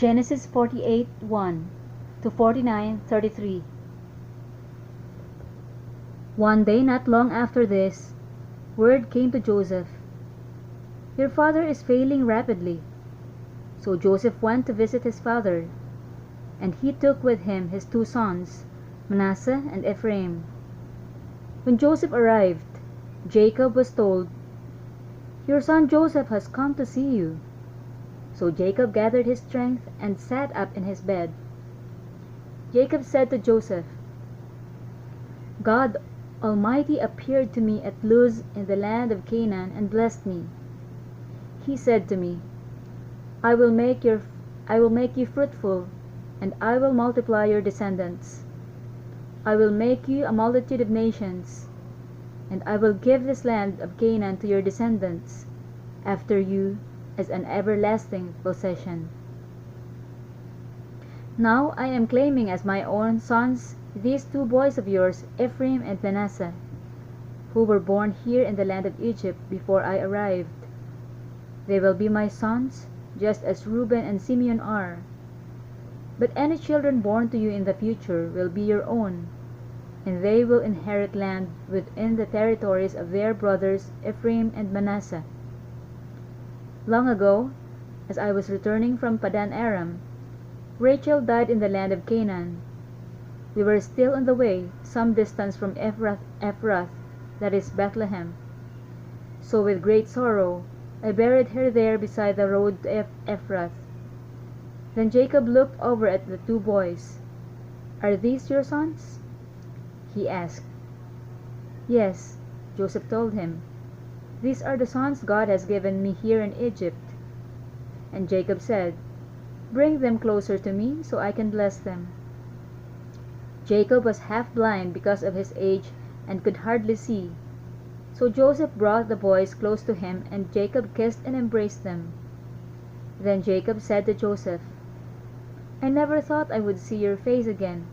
Genesis 48:1 to 49:33. One day not long after this, word came to Joseph, "Your father is failing rapidly." So Joseph went to visit his father, and he took with him his two sons, Manasseh and Ephraim. When Joseph arrived, Jacob was told, "Your son Joseph has come to see you." So Jacob gathered his strength and sat up in his bed. Jacob said to Joseph, "God Almighty appeared to me at Luz in the land of Canaan and blessed me. He said to me, I will make you fruitful, and I will multiply your descendants. I will make you a multitude of nations, and I will give this land of Canaan to your descendants after you as an everlasting possession. Now I am claiming as my own sons these two boys of yours, Ephraim and Manasseh, who were born here in the land of Egypt before I arrived. They will be my sons, just as Reuben and Simeon are. But any children born to you in the future will be your own, and they will inherit land within the territories of their brothers Ephraim and Manasseh. Long ago, as I was returning from Padan Aram, Rachel died in the land of Canaan. We were still on the way, some distance from Ephrath, that is Bethlehem. So with great sorrow, I buried her there beside the road to Ephrath. Then Jacob looked over at the two boys. Are these your sons? He asked. Yes, Joseph told him. These are the sons God has given me here in Egypt. And Jacob said, Bring them closer to me so I can bless them. Jacob was half blind because of his age and could hardly see. So Joseph brought the boys close to him, and Jacob kissed and embraced them. Then Jacob said to Joseph, I never thought I would see your face again,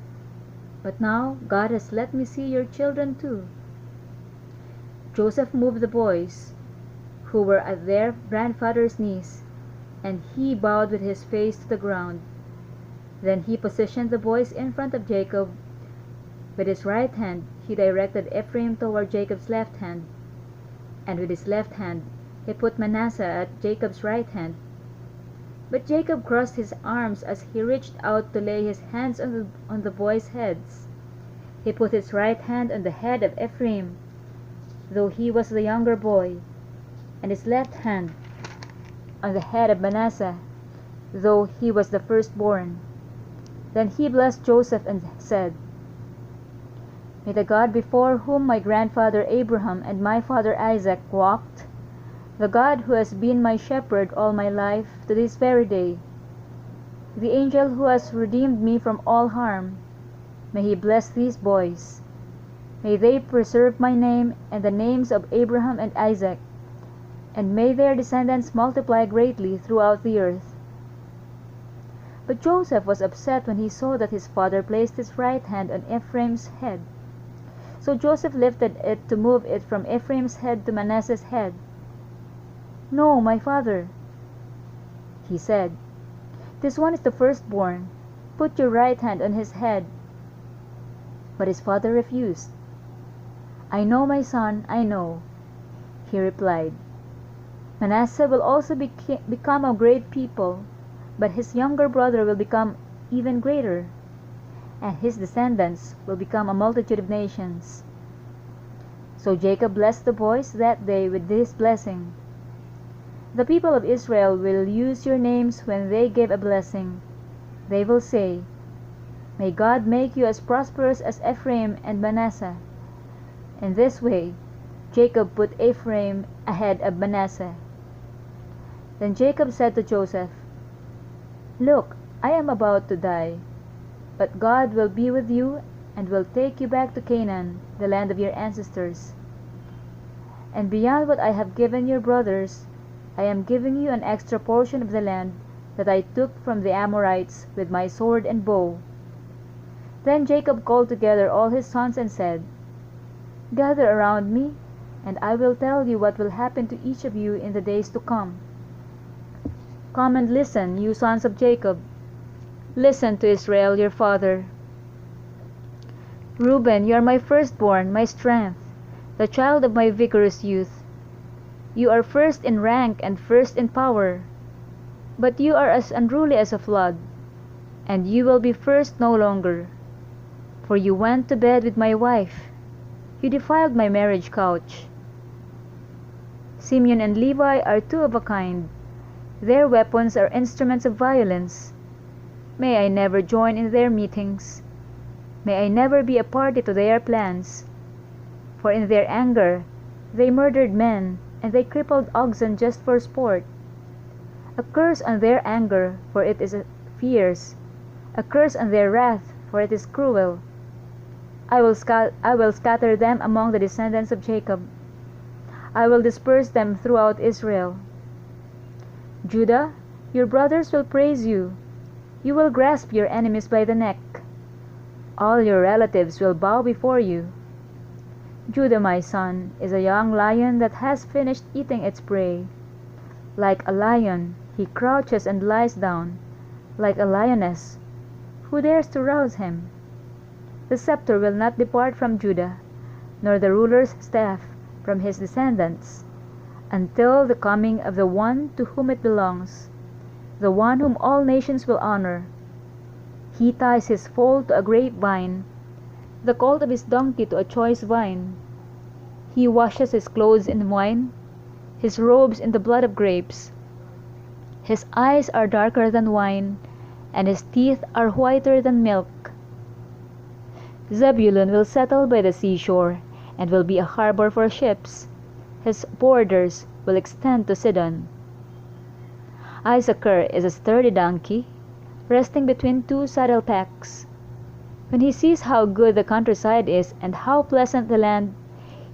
but now God has let me see your children too. Joseph moved the boys, who were at their grandfather's knees, and he bowed with his face to the ground. Then he positioned the boys in front of Jacob. With his right hand he directed Ephraim toward Jacob's left hand, and with his left hand he put Manasseh at Jacob's right hand. But Jacob crossed his arms as he reached out to lay his hands on the boys' heads. He put his right hand on the head of Ephraim, though he was the younger boy, and his left hand on the head of Manasseh, though he was the firstborn. Then he blessed Joseph and said, May the God before whom my grandfather Abraham and my father Isaac walked, the God who has been my shepherd all my life to this very day, the angel who has redeemed me from all harm, may he bless these boys. May they preserve my name and the names of Abraham and Isaac, and may their descendants multiply greatly throughout the earth. But Joseph was upset when he saw that his father placed his right hand on Ephraim's head. So Joseph lifted it to move it from Ephraim's head to Manasseh's head. No, my father, he said, this one is the firstborn. Put your right hand on his head. But his father refused. I know, my son, I know, he replied. Manasseh will also become a great people, but his younger brother will become even greater, and his descendants will become a multitude of nations. So Jacob blessed the boys that day with this blessing. The people of Israel will use your names when they give a blessing. They will say, May God make you as prosperous as Ephraim and Manasseh. In this way, Jacob put Ephraim ahead of Manasseh. Then Jacob said to Joseph, Look, I am about to die, but God will be with you and will take you back to Canaan, the land of your ancestors. And beyond what I have given your brothers, I am giving you an extra portion of the land that I took from the Amorites with my sword and bow. Then Jacob called together all his sons and said, Gather around me, and I will tell you what will happen to each of you in the days to come. Come and listen, you sons of Jacob, Listen to Israel your father. Reuben, you are my firstborn, my strength, the child of my vigorous youth. You are first in rank and first in power, but you are as unruly as a flood, and you will be first no longer. For you went to bed with my wife, you defiled my marriage couch. Simeon and Levi are two of a kind, their weapons are instruments of violence. May I never join in their meetings. May I never be a party to their plans. For in their anger they murdered men, and they crippled oxen just for sport. A curse on their anger, for it is fierce. A curse on their wrath, for it is cruel. I will scatter them among the descendants of Jacob. I will disperse them throughout Israel. Judah, your brothers will praise you. You will grasp your enemies by the neck. All your relatives will bow before you. Judah, my son, is a young lion that has finished eating its prey. Like a lion, he crouches and lies down. Like a lioness, who dares to rouse him? The scepter will not depart from Judah, nor the ruler's staff from his descendants, until the coming of the one to whom it belongs, the one whom all nations will honor. He ties his foal to a grapevine, the colt of his donkey to a choice vine. He washes his clothes in wine, his robes in the blood of grapes. His eyes are darker than wine, and his teeth are whiter than milk. Zebulun will settle by the seashore, and will be a harbor for ships. His borders will extend to Sidon. Issachar is a sturdy donkey, resting between two saddle packs. When he sees how good the countryside is and how pleasant the land,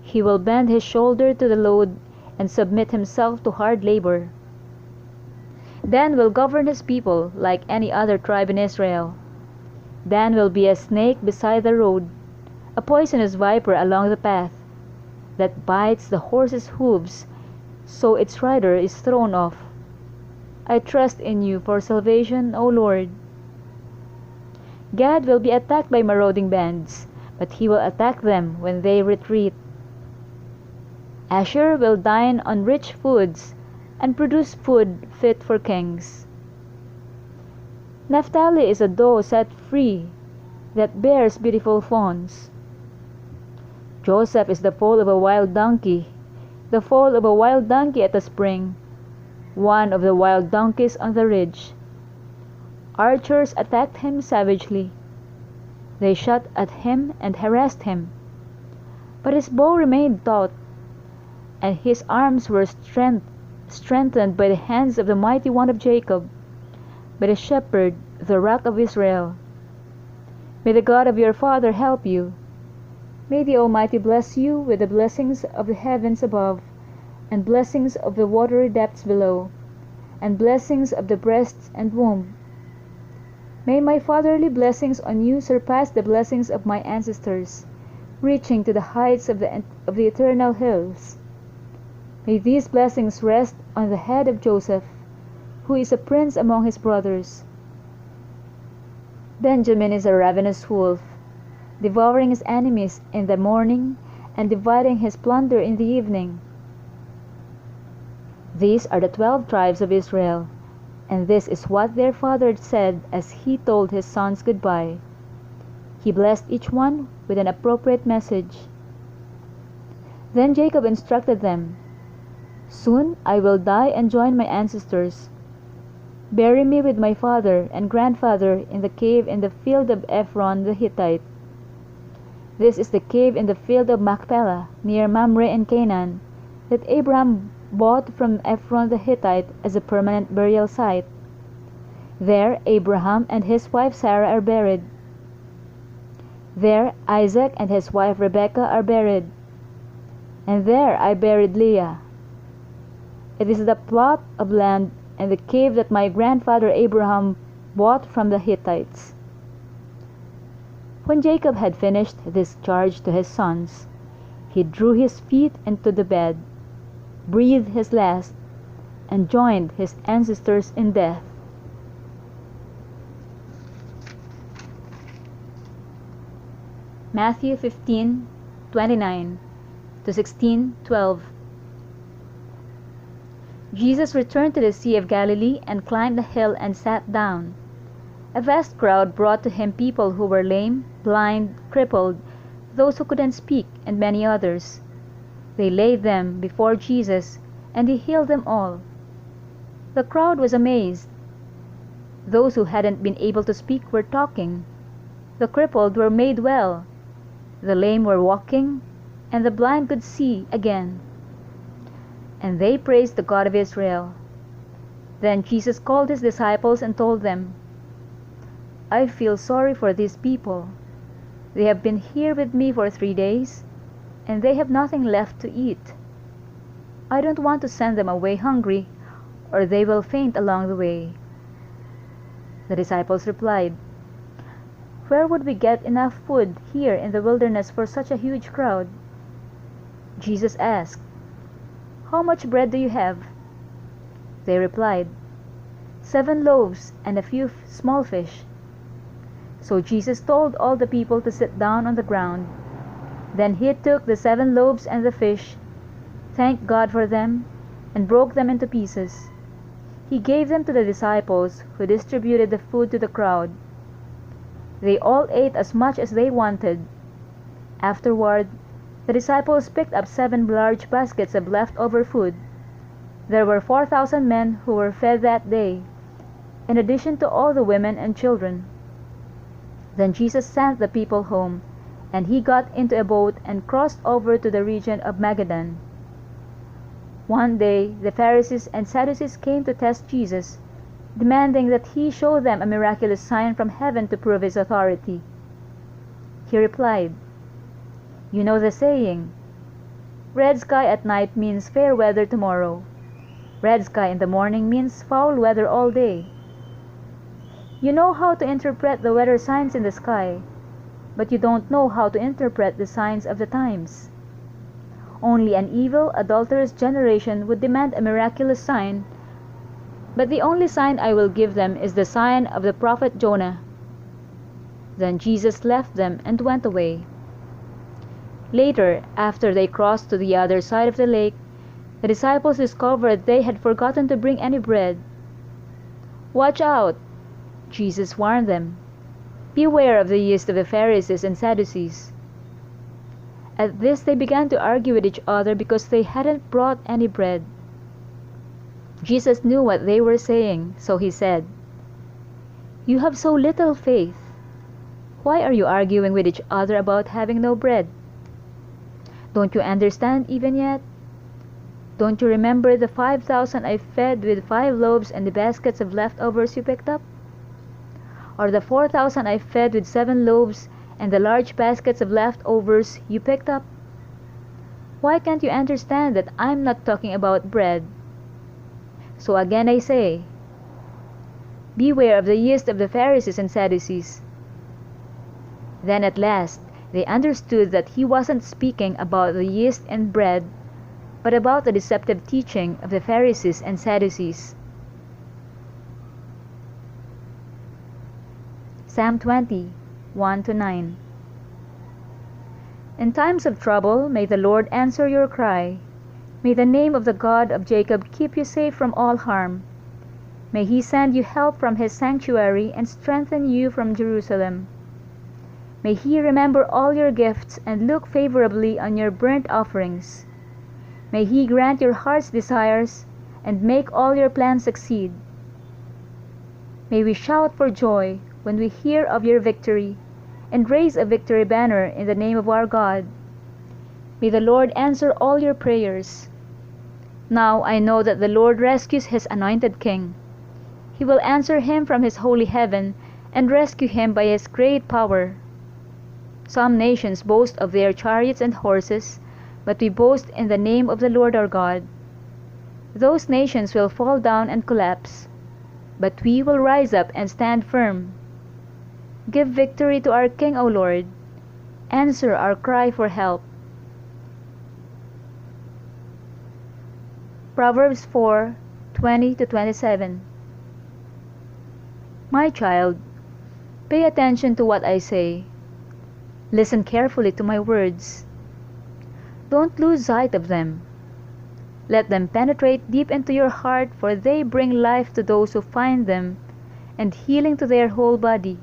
he will bend his shoulder to the load and submit himself to hard labor. Dan will govern his people like any other tribe in Israel. Dan will be a snake beside the road, a poisonous viper along the path, that bites the horse's hooves, so its rider is thrown off. I trust in you for salvation, O Lord. Gad will be attacked by marauding bands, but he will attack them when they retreat. Asher will dine on rich foods and produce food fit for kings. Naphtali is a doe set free that bears beautiful fawns. Joseph is the foal of a wild donkey, the foal of a wild donkey at the spring, one of the wild donkeys on the ridge. Archers attacked him savagely. They shot at him and harassed him. But his bow remained taut, and his arms were strengthened by the hands of the mighty one of Jacob, by the shepherd, the rock of Israel. May the God of your father help you. May the Almighty bless you with the blessings of the heavens above, and blessings of the watery depths below, and blessings of the breast and womb. May my fatherly blessings on you surpass the blessings of my ancestors, reaching to the heights of the eternal hills. May these blessings rest on the head of Joseph, who is a prince among his brothers. Benjamin is a ravenous wolf, devouring his enemies in the morning and dividing his plunder in the evening. These are the 12 tribes of Israel, and this is what their father said as he told his sons goodbye. He blessed each one with an appropriate message. Then Jacob instructed them, "Soon I will die and join my ancestors. Bury me with my father and grandfather in the cave in the field of Ephron the Hittite. This is the cave in the field of Machpelah, near Mamre in Canaan, that Abraham bought from Ephron the Hittite as a permanent burial site. There Abraham and his wife Sarah are buried. There Isaac and his wife Rebekah are buried. And there I buried Leah. It is the plot of land and the cave that my grandfather Abraham bought from the Hittites." When Jacob had finished this charge to his sons, he drew his feet into the bed, breathed his last, and joined his ancestors in death. Matthew 15:29 to 16:12. Jesus returned to the Sea of Galilee and climbed a hill and sat down. A vast crowd brought to him people who were lame, blind, crippled, those who couldn't speak, and many others. They laid them before Jesus, and he healed them all. The crowd was amazed. Those who hadn't been able to speak were talking. The crippled were made well. The lame were walking, and the blind could see again. And they praised the God of Israel. Then Jesus called his disciples and told them, "I feel sorry for these people. They have been here with me for 3 days, and they have nothing left to eat. I don't want to send them away hungry, or they will faint along the way." The disciples replied, "Where would we get enough food here in the wilderness for such a huge crowd?" Jesus asked, "How much bread do you have?" They replied, 7 loaves and a few small fish." So Jesus told all the people to sit down on the ground. Then he took the 7 loaves and the fish, thanked God for them, and broke them into pieces. He gave them to the disciples, who distributed the food to the crowd. They all ate as much as they wanted. Afterward, the disciples picked up 7 large baskets of leftover food. There were 4,000 men who were fed that day, in addition to all the women and children. Then Jesus sent the people home, and he got into a boat and crossed over to the region of Magadan. One day, the Pharisees and Sadducees came to test Jesus, demanding that he show them a miraculous sign from heaven to prove his authority. He replied, "You know the saying, 'Red sky at night means fair weather tomorrow. Red sky in the morning means foul weather all day.' You know how to interpret the weather signs in the sky, but you don't know how to interpret the signs of the times. Only an evil, adulterous generation would demand a miraculous sign, but the only sign I will give them is the sign of the prophet Jonah." Then Jesus left them and went away. Later, after they crossed to the other side of the lake, the disciples discovered they had forgotten to bring any bread. "Watch out!" Jesus warned them. "Beware of the yeast of the Pharisees and Sadducees." At this they began to argue with each other because they hadn't brought any bread. Jesus knew what they were saying, so he said, "You have so little faith. Why are you arguing with each other about having no bread? Don't you understand even yet? Don't you remember the 5,000 I fed with 5 loaves and the baskets of leftovers you picked up? Or the 4,000 I fed with 7 loaves and the large baskets of leftovers you picked up? Why can't you understand that I'm not talking about bread? So again I say, beware of the yeast of the Pharisees and Sadducees." Then at last they understood that he wasn't speaking about the yeast and bread, but about the deceptive teaching of the Pharisees and Sadducees. Psalm 20, 1-9. In times of trouble, may the Lord answer your cry. May the name of the God of Jacob keep you safe from all harm. May he send you help from his sanctuary and strengthen you from Jerusalem. May he remember all your gifts and look favorably on your burnt offerings. May he grant your heart's desires and make all your plans succeed. May we shout for joy when we hear of your victory, and raise a victory banner in the name of our God. May the Lord answer all your prayers. Now I know that the Lord rescues his anointed king. He will answer him from his holy heaven and rescue him by his great power. Some nations boast of their chariots and horses, but we boast in the name of the Lord our God. Those nations will fall down and collapse, but we will rise up and stand firm. Give victory to our King, O Lord. Answer our cry for help. Proverbs 4:20-27. My child, pay attention to what I say. Listen carefully to my words. Don't lose sight of them. Let them penetrate deep into your heart, for they bring life to those who find them, and healing to their whole body.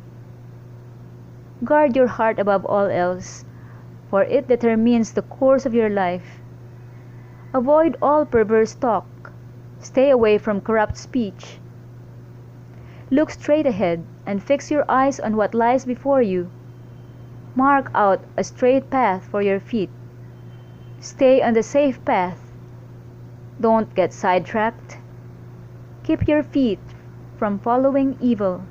Guard your heart above all else, for it determines the course of your life. Avoid all perverse talk. Stay away from corrupt speech. Look straight ahead and fix your eyes on what lies before you. Mark out a straight path for your feet. Stay on the safe path. Don't get sidetracked. Keep your feet from following evil.